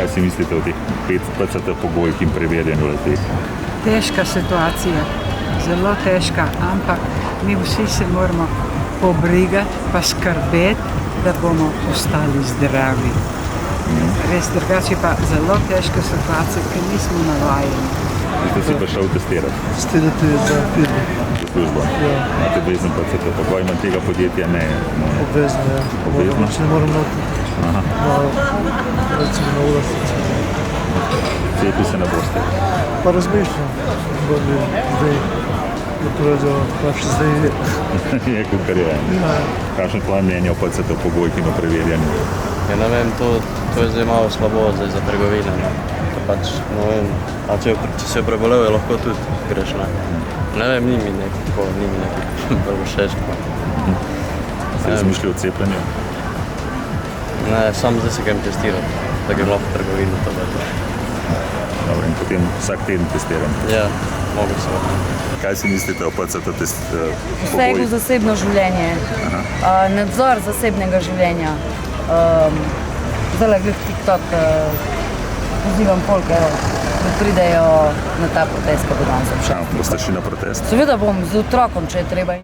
Kaj si mislite o teh PCT pogojih in preverjanju le-teh? Težka situacija, zelo težka, ampak mi vsi se moramo pobrigati pa skrbeti, da bomo ostali zdravi. Res drugače pa zelo težka situacija, ker nismo navajeni. Ste si pa šel testirati? Testirati za firmo. Za službo? Ja. Imate obvezen PCT pogoj, ima tega podjetja ne? Obvezno, ja. Obvezno? Ne moram notiti. Aha. Recimo na ulaznici. Cepil se ne boste? Pa razmišljam, da bi zdaj napravil, pa še zdaj je. Je, kar je. Ja. Kakšno je tvoje mnenje o PCT pogojih in o preverjanju? Ja, ne vem, to je zdaj malo slabo zdaj za trgovine. Ne. To pač, ne vem, a če si jo prebolel, je lahko tudi greš, ne. Ne vem, ni mi neki prvo všeč. Ste razmišljali o cepljenju? Ne, sam zdaj se grem testirati, da grem lahko v trgovino, to je to. Dobro, in potem vsak teden testiram. Ja, mogo se. Kaj si mislite o PCT Poseg v pogojih? zasebno življenje, nadzor zasebnega življenja. Zdaj gled TikTok, pozivam folke, da pridejo na ta protest, ko bo danes obšel. Boste šli na protest? Seveda bom z otrokom, če je treba.